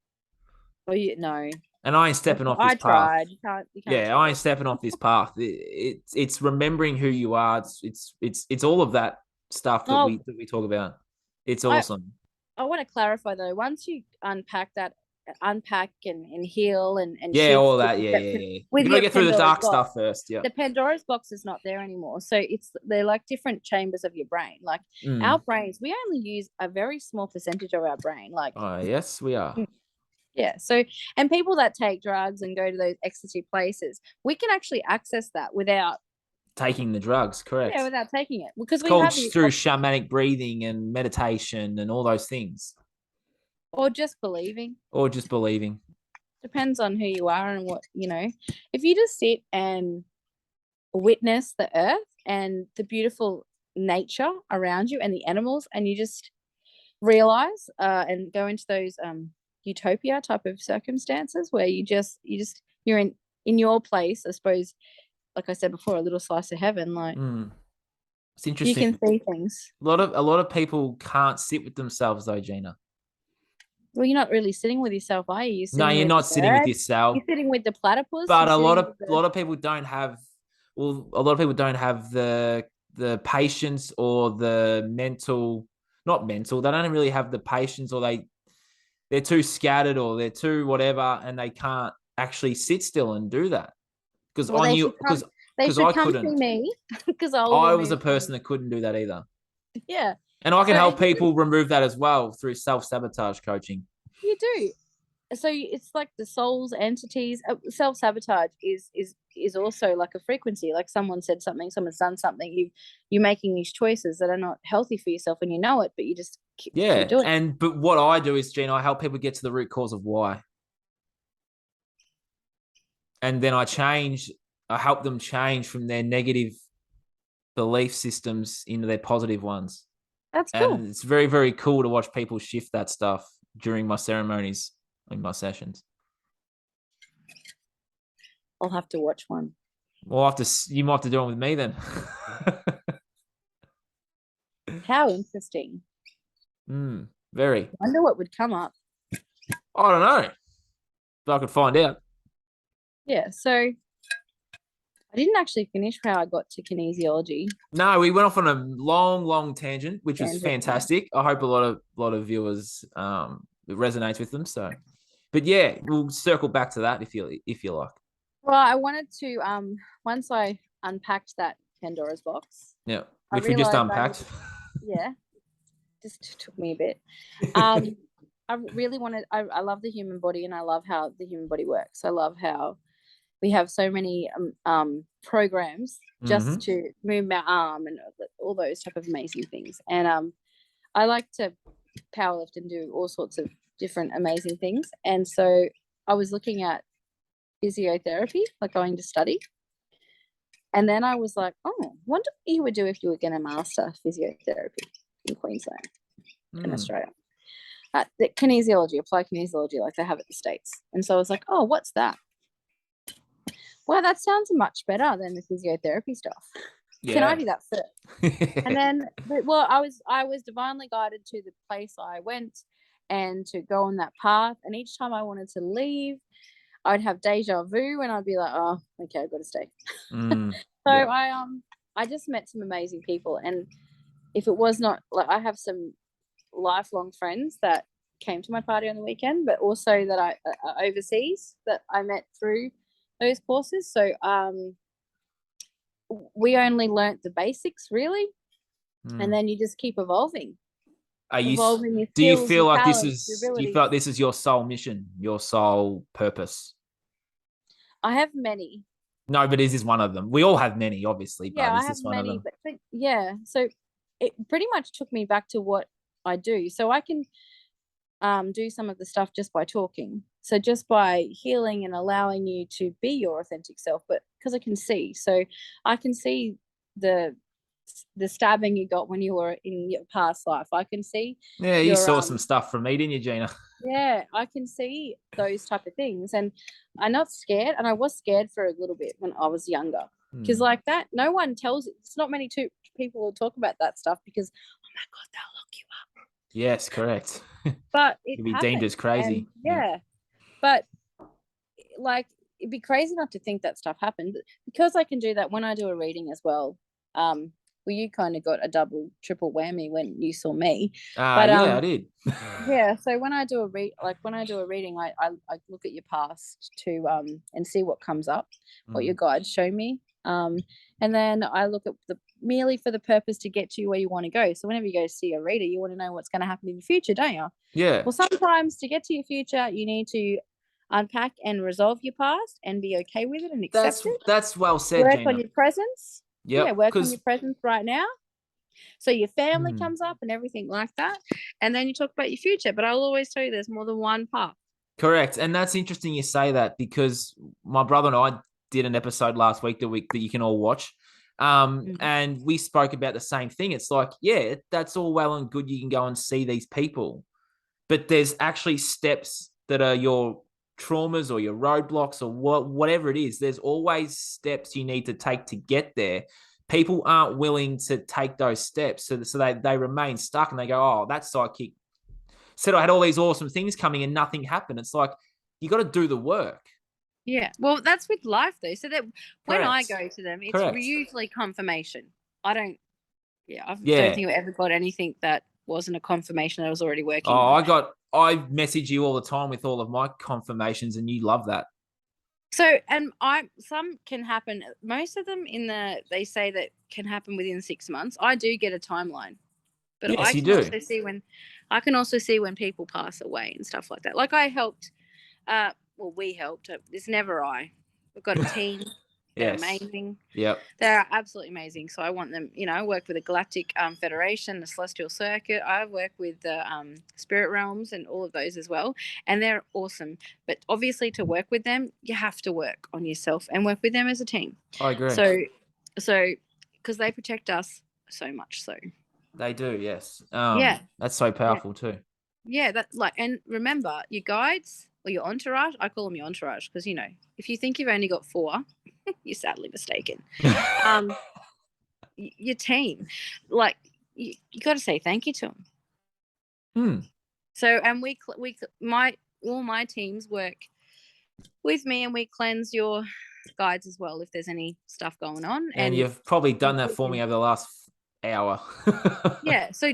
Well, no. And I ain't stepping off this path. I tried. You can't yeah, I ain't stepping off this path. It's remembering who you are. It's all of that stuff that we talk about. It's awesome. I want to clarify though. Once you unpack and heal and yeah, all that. Yeah. You gotta get through the dark stuff first. Yeah. The Pandora's box is not there anymore. So they're like different chambers of your brain. Like our brains, we only use a very small percentage of our brain. Like, yes, we are. Yeah. So, and people that take drugs and go to those ecstasy places, we can actually access that without taking the drugs. Correct. Yeah, without taking it, because it's called through shamanic breathing and meditation and all those things. Or just believing. Depends on who you are and what, if you just sit and witness the earth and the beautiful nature around you and the animals, and you just realize and go into those utopia type of circumstances where you're in your place, I suppose, like I said before, a little slice of heaven. Like it's interesting. You can see things. A lot of people can't sit with themselves though, Gina. Well, you're not really sitting with yourself, are you? You're not sitting with yourself. You're sitting with the platypus. But a lot of people don't have. Well, a lot of people don't have the patience or the mental. Not mental. They don't really have the patience, or they're too scattered, or they're too whatever, and they can't actually sit still and do that. Because I couldn't. See me because I was a person that couldn't do that either. Yeah. And I can help people remove that as well through self-sabotage coaching. You do. So it's like the soul's entities. Self-sabotage is also like a frequency. Like someone's said something, someone's done something. You're making these choices that are not healthy for yourself, and you know it, but you just keep doing it. But what I do is, Gina, I help people get to the root cause of why. And then I change I help them change from their negative belief systems into their positive ones. That's cool. And it's very, very cool to watch people shift that stuff during my ceremonies, in my sessions. I'll have to watch one. Well, you might have to do it with me then. How interesting. Very. I wonder what would come up. I don't know, but I could find out. Yeah, so I didn't actually finish how I got to kinesiology. No, we went off on a long, long tangent, which was Yeah. fantastic. I hope a lot of viewers it resonates with them. So, but yeah, we'll circle back to that if you like. Well, I wanted to once I unpacked that Pandora's box. Yeah, I which we just realized unpacked. Yeah, just took me a bit. I really wanted. I love the human body, and I love how the human body works. I love how we have so many programs just to move my arm and all those type of amazing things. And I like to powerlift and do all sorts of different amazing things. And so I was looking at physiotherapy, like going to study. And then I was like, oh, wonder what you would do if you were going to master physiotherapy in Queensland, in Australia. The kinesiology, applied kinesiology, like they have it in the States. And so I was like, oh, what's that? Well, that sounds much better than the physiotherapy stuff. Yeah. Can I do that first? And then, well, I was divinely guided to the place I went and to go on that path. And each time I wanted to leave, I'd have deja vu, and I'd be like, oh, okay, I've got to stay. So yeah. I just met some amazing people, and if it was not like, I have some lifelong friends that came to my party on the weekend, but also that I overseas that I met through those courses. So we only learnt the basics really, and then you just keep evolving. Do you feel like this is your soul mission, your soul purpose? I have many. No, but is this one of them? We all have many, obviously. Yeah, but I have many, but yeah. So it pretty much took me back to what I do. So I can do some of the stuff just by talking. So just by healing and allowing you to be your authentic self, but because I can see, so I can see the stabbing you got when you were in your past life. I can see. Yeah, you saw some stuff from me, didn't you, Gina? Yeah, I can see those type of things, and I'm not scared. And I was scared for a little bit when I was younger, because like that, no one tells. It's not many people will talk about that stuff because, oh my God, they'll lock you up. Yes, correct. But it you'd be deemed as crazy. Yeah, but like it'd be crazy not to think that stuff happened, because I can do that when I do a reading as well. Well, you kind of got a double, triple whammy when you saw me. But yeah, I did. Yeah, so when I do a reading, I look at your past to and see what comes up, what your guides show me, and then I look at merely for the purpose to get you where you want to go. So whenever you go see a reader, you want to know what's going to happen in your future, don't you? Yeah. Well, sometimes to get to your future, you need to unpack and resolve your past and be okay with it and accept it. That's well said, Work Gina. on your presence. Yep, yeah, work on your presence right now. So your family comes up and everything like that. And then you talk about your future. But I'll always tell you there's more than one path. Correct. And that's interesting you say that, because my brother and I did an episode last week that you can all watch. And we spoke about the same thing. It's like, yeah, that's all well and good. You can go and see these people. But there's actually steps that are your traumas or your roadblocks or whatever it is. There's always steps you need to take to get there. People aren't willing to take those steps, so they remain stuck, and they go, oh, that sidekick said I had all these awesome things coming and nothing happened. It's like, you got to do the work. Yeah, well, that's with life though. So that when I go to them, it's usually confirmation. I don't think I ever got anything that wasn't a confirmation that I was already working on. I message you all the time with all of my confirmations, and you love that. So, and some can happen. Most of them they say that can happen within 6 months. I do get a timeline, but yes, I can also see when people pass away and stuff like that. Like I helped, we helped. It's never I. We've got a team. They're Yes. amazing. Yep. They're absolutely amazing. So I want them, I work with the Galactic Federation, the Celestial Circuit. I work with the Spirit Realms and all of those as well. And they're awesome. But obviously to work with them, you have to work on yourself and work with them as a team. I agree. So, because they protect us so much so. They do, yes. Yeah. That's so powerful too. Yeah, and remember your guides or your entourage. I call them your entourage because if you think you've only got 4, you're sadly mistaken. Your team, like you got to say thank you to them. So, and all my teams work with me, and we cleanse your guides as well if there's any stuff going on. And you've probably done that for me over the last hour. Yeah. So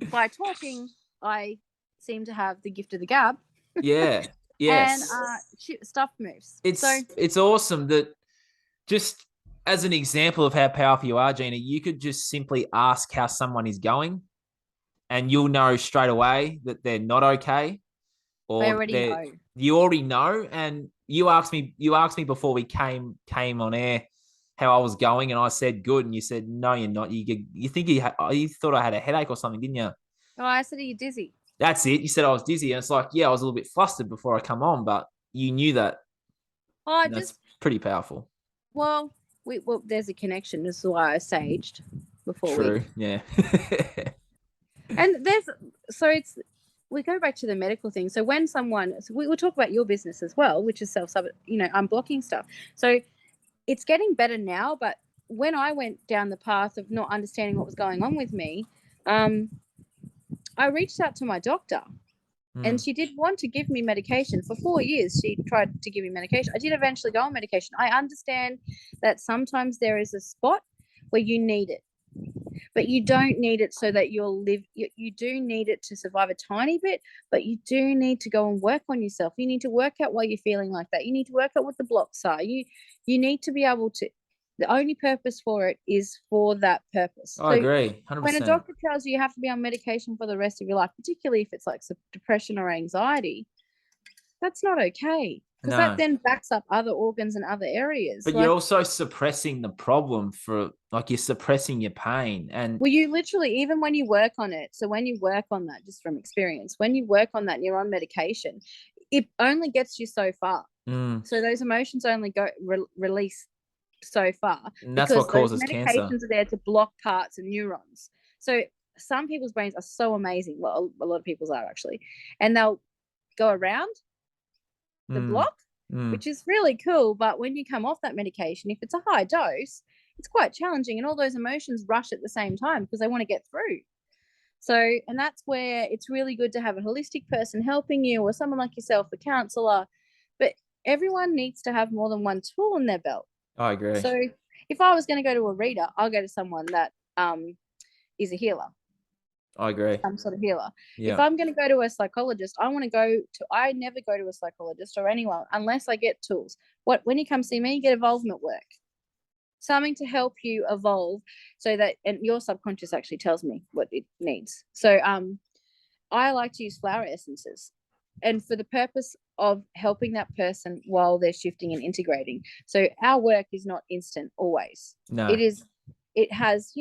by talking, I seem to have the gift of the gab. Yeah. Yes. And stuff moves. It's awesome that, just as an example of how powerful you are, Gina, you could just simply ask how someone is going, and you'll know straight away that they're not okay, or I already know. You already know. And you asked me before we came on air how I was going, and I said good, and you said no, you're not. You think you thought I had a headache or something, didn't you? Oh, I said, are you dizzy? That's it. You said I was dizzy, and it's like, yeah, I was a little bit flustered before I come on, but you knew that. Oh, that's pretty powerful. Well, there's a connection. This is why I saged before. True. Yeah. And we go back to the medical thing. So when we will talk about your business as well, which is unblocking stuff. So it's getting better now, but when I went down the path of not understanding what was going on with me, I reached out to my doctor. And she did want to give me medication. For 4 years, she tried to give me medication. I did eventually go on medication. I understand that sometimes there is a spot where you need it, but you don't need it so that you'll live. You do need it to survive a tiny bit, but you do need to go and work on yourself. You need to work out why you're feeling like that. You need to work out what the blocks are. You need to be able to. The only purpose for it is for that purpose. I agree, 100%. When a doctor tells you have to be on medication for the rest of your life, particularly if it's like depression or anxiety, that's not okay, because that then backs up other organs and other areas. But you're also suppressing the problem you're suppressing your pain. And well, you literally, even when you work on it, so when you work on that, just from experience, when you work on that and you're on medication, it only gets you so far. So those emotions only release so far, and that's what causes cancer. Medications are there to block parts and neurons. So some people's brains are so amazing. Well, a lot of people's are actually, and they'll go around the block, which is really cool. But when you come off that medication, if it's a high dose, it's quite challenging, and all those emotions rush at the same time because they want to get through. So, and that's where it's really good to have a holistic person helping you, or someone like yourself, a counselor. But everyone needs to have more than one tool in their belt. I agree. So if I was going to go to a reader, I'll go to someone that is a healer. I agree. Some sort of healer. Yeah. If I'm going to go to a psychologist, I never go to a psychologist or anyone unless I get tools. When you come see me, you get involvement work. Something to help you evolve so that, and your subconscious actually tells me what it needs. So I like to use flower essences, and for the purpose of helping that person while they're shifting and integrating. So our work is not instant always. No. It has,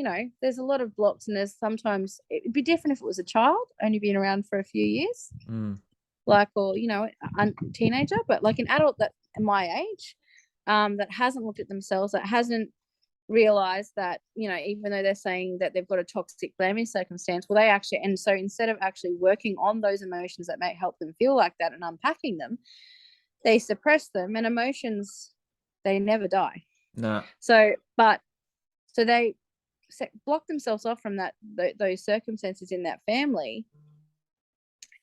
there's a lot of blocks, and there's sometimes it'd be different if it was a child only been around for a few years, or a teenager, but like an adult that my age, that hasn't looked at themselves, that hasn't realized that, even though they're saying that they've got a toxic family circumstance, well, so instead of actually working on those emotions that may help them feel like that and unpacking them, they suppress them, and emotions, they never die. No. So they block themselves off from those circumstances in that family,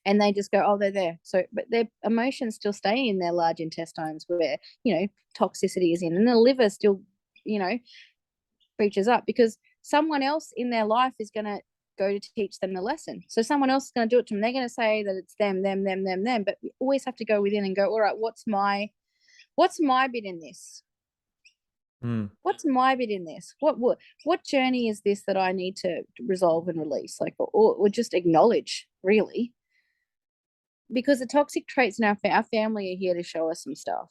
and they just go, oh, they're there. So, but their emotions still stay in their large intestines where, toxicity is in, and the liver still, reaches up, because someone else in their life is going to go to teach them the lesson. So someone else is going to do it to them. They're going to say that it's them. But we always have to go within and go, all right, what's my bit in this? What's my bit in this? What journey is this that I need to resolve and release? Or just acknowledge, really. Because the toxic traits in our family are here to show us some stuff.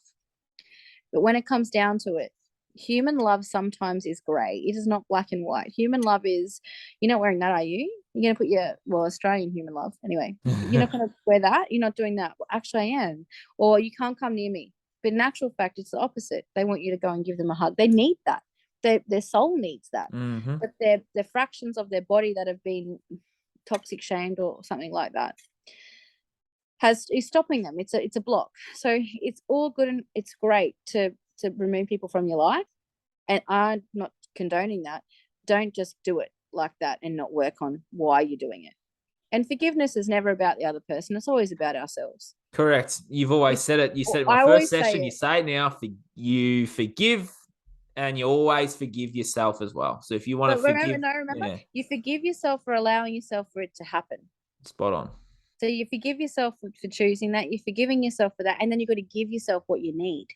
But when it comes down to it, human love sometimes is grey. It is not black and white. Human love is, you're not wearing that, are you? You're going to put Australian human love. Anyway, you're not going to wear that. You're not doing that. Well, actually, I am. Or you can't come near me. But in actual fact, it's the opposite. They want you to go and give them a hug. They need that. Their soul needs that. Mm-hmm. But they're fractions of their body that have been toxic shamed or something like that is stopping them. It's a block. So it's all good and it's great to remove people from your life. And I'm not condoning that. Don't just do it like that and not work on why you're doing it. And forgiveness is never about the other person. It's always about ourselves. Correct. You've always said it. You said it in I my always first say session. it. You say it now. You forgive, and you always forgive yourself as well. So if you want to forgive, remember, you forgive yourself for allowing yourself for it to happen. Spot on. So you forgive yourself for choosing that. You're forgiving yourself for that, and then you've got to give yourself what you need.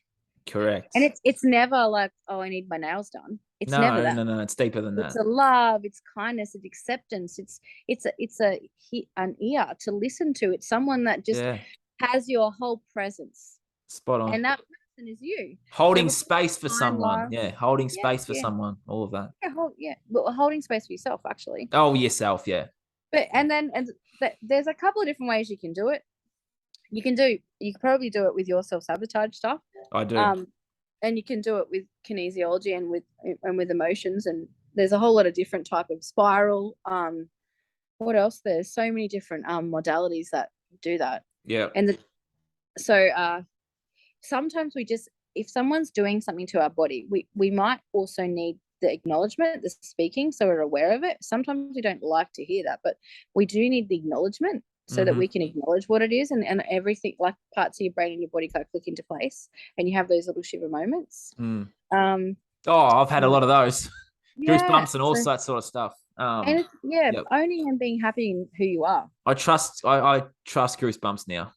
Correct. And it's never like, oh, I need my nails done. It's never that. No. It's deeper than that. It's a love. It's kindness. It's acceptance. It's an ear to listen to. It's someone that just has your whole presence. Spot on. And that person is you. Holding space for someone. Holding space for someone. All of that. Well, holding space for yourself, actually. Oh, yourself. Yeah. But there's a couple of different ways you can do it. You can probably do it with your self-sabotage stuff. I do. And you can do it with kinesiology and with emotions, and there's a whole lot of different type of spiral. What else? There's so many different modalities that do that. Yeah. And sometimes if someone's doing something to our body, we might also need the acknowledgement, the speaking, so we're aware of it. Sometimes we don't like to hear that, but we do need the acknowledgement so that we can acknowledge what it is, and everything, like parts of your brain and your body kind of click into place, and you have those little shiver moments. I've had a lot of those. Goosebumps and all that sort of stuff. Owning and being happy in who you are. I trust Goosebumps now.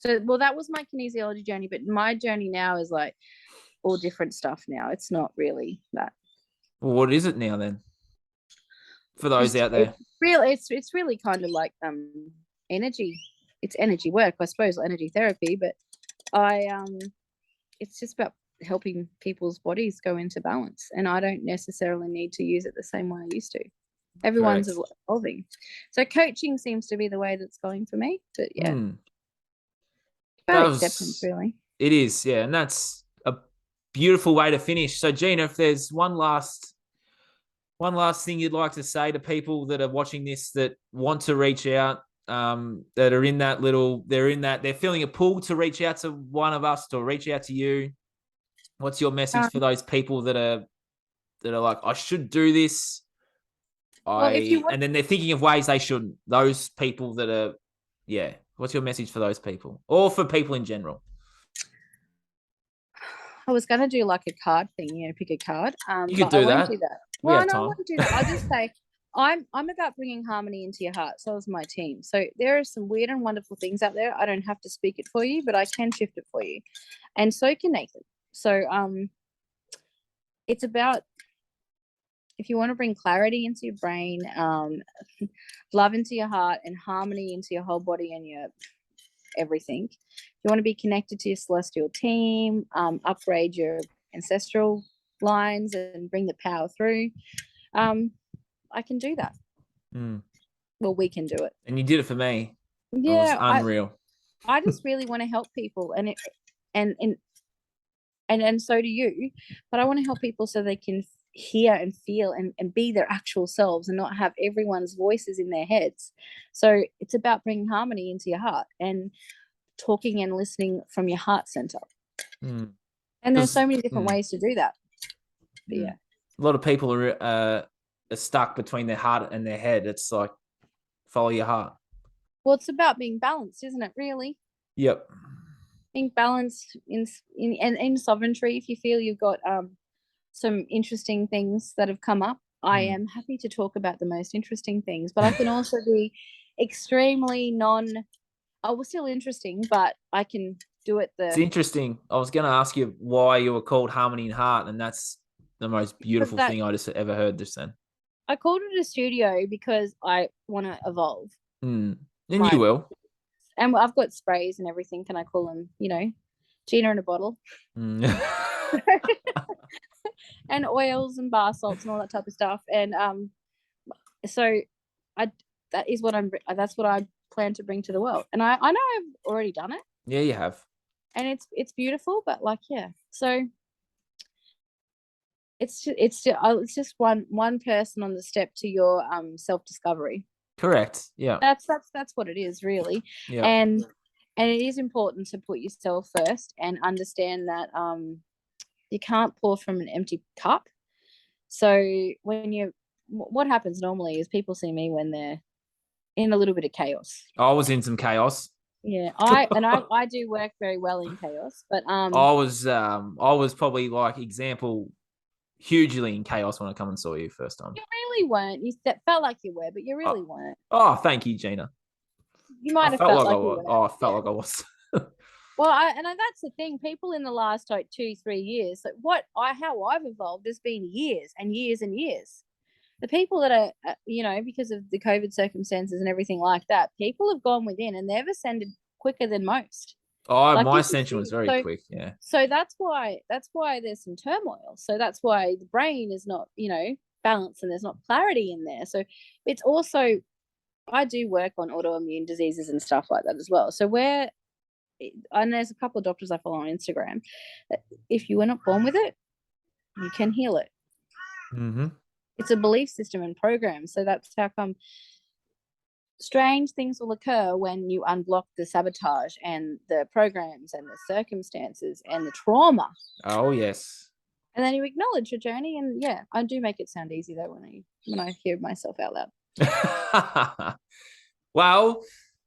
So, well, that was my kinesiology journey, but my journey now is like all different stuff now. It's not really that. Well, what is it now then? For those out there, it's really kind of like energy. It's energy work, I suppose, energy therapy. But it's just about helping people's bodies go into balance, and I don't necessarily need to use it the same way I used to. Everyone's evolving, so coaching seems to be the way that's going for me. But about acceptance, really. It is, yeah, and that's a beautiful way to finish. So, Gina, if there's one last thing you'd like to say to people that are watching this that want to reach out, that are in that they're feeling a pull to reach out to one of us or reach out to you, what's your message for those people that are like, I should do this, and then they're thinking of ways they shouldn't? Those people that are, what's your message for those people, or for people in general? I was going to do like a card thing, pick a card. You could do that. I won't do that. Well, no, I won't do that. I'll just say I'm about bringing harmony into your heart. So is my team. So there are some weird and wonderful things out there. I don't have to speak it for you, but I can shift it for you, and so can Nathan. So it's about, if you want to bring clarity into your brain, love into your heart, and harmony into your whole body and your everything. If you want to be connected to your celestial team, upgrade your ancestral lines and bring the power through, I can do that. Well, we can do it. And you did it for me. Yeah, it was unreal. I just really want to help people, and so do you. But I want to help people so they can hear and feel and be their actual selves and not have everyone's voices in their heads. So it's about bringing harmony into your heart and talking and listening from your heart center. And there's so many different ways to do that. But a lot of people are stuck between their heart and their head. It's like, follow your heart. Well, it's about being balanced, isn't it, really? Yep. Being balanced in sovereignty. If you feel you've got some interesting things that have come up, I am happy to talk about the most interesting things, but I can also be extremely still interesting, but I can do it. It's interesting. I was going to ask you why you were called Harmony and Heart, and that's the most beautiful thing I just ever heard just then. I called it a studio because I want to evolve. And you will. And I've got sprays and everything. Can I call them, Gina in a bottle. Mm. And oils and bar salts and all that type of stuff. And so I that's what I plan to bring to the world. And I know I've already done it. Yeah, you have. And it's beautiful, but like, yeah. So it's just one person on the step to your self discovery. Correct. Yeah. That's what it is, really. Yeah. And it is important to put yourself first and understand that you can't pour from an empty cup. So what happens normally is people see me when they're in a little bit of chaos. I was in some chaos. Yeah, I do work very well in chaos, but I was probably like example hugely in chaos when I come and saw you first time. you really weren't. You felt like you were, but you really weren't. Oh, thank you, Gina. You might have felt like you were. Oh, I felt like I was. Well, that's the thing. People in the last like 2-3 years, like how I've evolved has been years and years and years. The people that are, because of the COVID circumstances and everything like that, people have gone within and they've ascended quicker than most. Oh, like my ascension was very quick. Yeah. So that's why there's some turmoil. So that's why the brain is not, balanced and there's not clarity in there. So it's also, I do work on autoimmune diseases and stuff like that as well. So and there's a couple of doctors I follow on Instagram. If you were not born with it, you can heal it. Mm-hmm. It's a belief system and program. So that's how come strange things will occur when you unblock the sabotage and the programs and the circumstances and the trauma. Oh, yes. And then you acknowledge your journey. And yeah, I do make it sound easy though when I hear myself out loud. Well,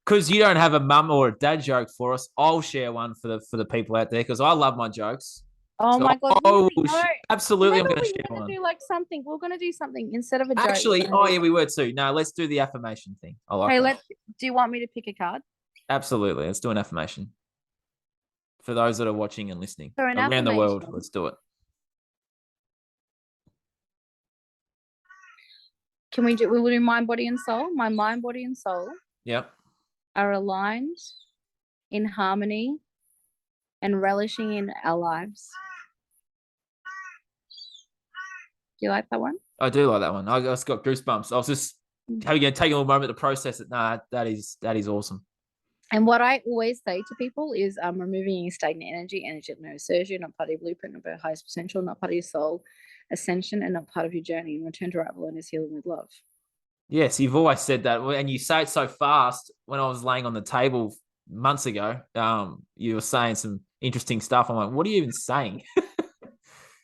because you don't have a mum or a dad joke for us, I'll share one for the people out there because I love my jokes. Oh so my god! Absolutely, I'm going to share one. Do like something. We're going to do something instead of a joke. Actually, yeah, we were too. No, let's do the affirmation thing. I like. Hey, do you want me to pick a card? Absolutely, let's do an affirmation for those that are watching and listening around the world. Let's do it. We'll do mind, body, and soul. My mind, body, and soul. Yep. Are aligned, in harmony, and relishing in our lives. Do you like that one? I do like that one. I just got goosebumps. I was just taking a little moment to process it. No, that is awesome. And what I always say to people is removing stagnant energy that no serves you, not part of your blueprint, not part of your highest potential, not part of your soul ascension, and not part of your journey. And return to right alignment, healing with love. Yes, you've always said that, and you say it so fast. When I was laying on the table months ago, you were saying some interesting stuff. I'm like, what are you even saying?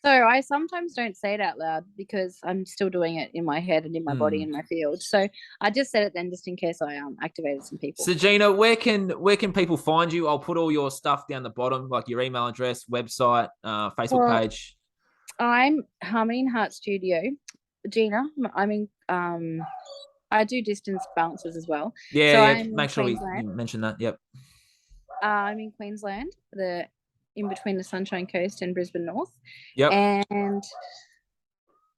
So I sometimes don't say it out loud because I'm still doing it in my head and in my body in my field. So I just said it then just in case I activated some people. So Gina, where can people find you? I'll put all your stuff down the bottom, like your email address, website, Facebook page. I'm Harmony Heart Studio. Gina, I do distance balances as well. Yeah, so make sure we mention that. Yep. I'm in Queensland, in between the Sunshine Coast and Brisbane North. Yep. And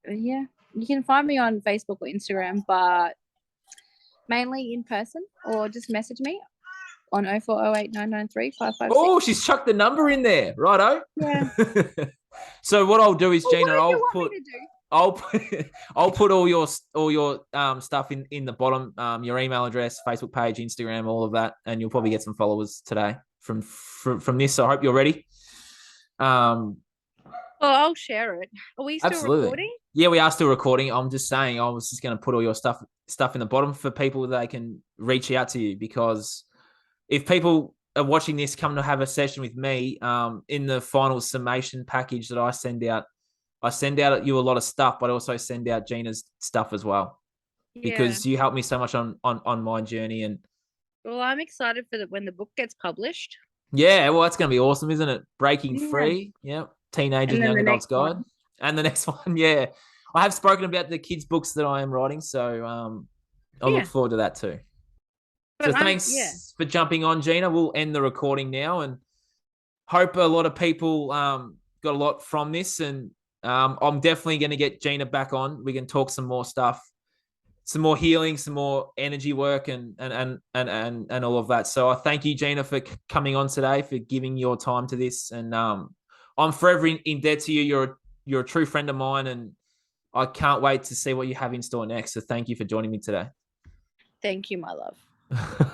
yeah, you can find me on Facebook or Instagram, but mainly in person, or just message me on 0408 993 556. Oh, she's chucked the number in there. Righto. Yeah. So what I'll do is, Gina, I'll put all your stuff in the bottom, your email address, Facebook page, Instagram, all of that, and you'll probably get some followers today from this. So I hope you're ready. Well, I'll share it. Are we still recording? Yeah, we are still recording. I'm just saying I was just going to put all your stuff in the bottom for people that they can reach out to you, because if people are watching this come to have a session with me, in the final summation package that I send out you a lot of stuff, but I also send out Gina's stuff as well, because you helped me so much on my journey. And well, I'm excited for when the book gets published. Yeah, well, that's going to be awesome, isn't it? Breaking Free. Yep. Teenage and Young Adults Guide. And the next one, yeah. I have spoken about the kids' books that I am writing, so I look forward to that too. So thanks for jumping on, Gina. We'll end the recording now, and hope a lot of people got a lot from this. And I'm definitely going to get Gina back on. We can talk some more stuff. some more healing, some more energy work, and all of that. So I thank you, Gina, for coming on today, for giving your time to this, and I'm forever in debt to you. You're a true friend of mine, and I can't wait to see what you have in store next. So thank you for joining me today. Thank you, my love.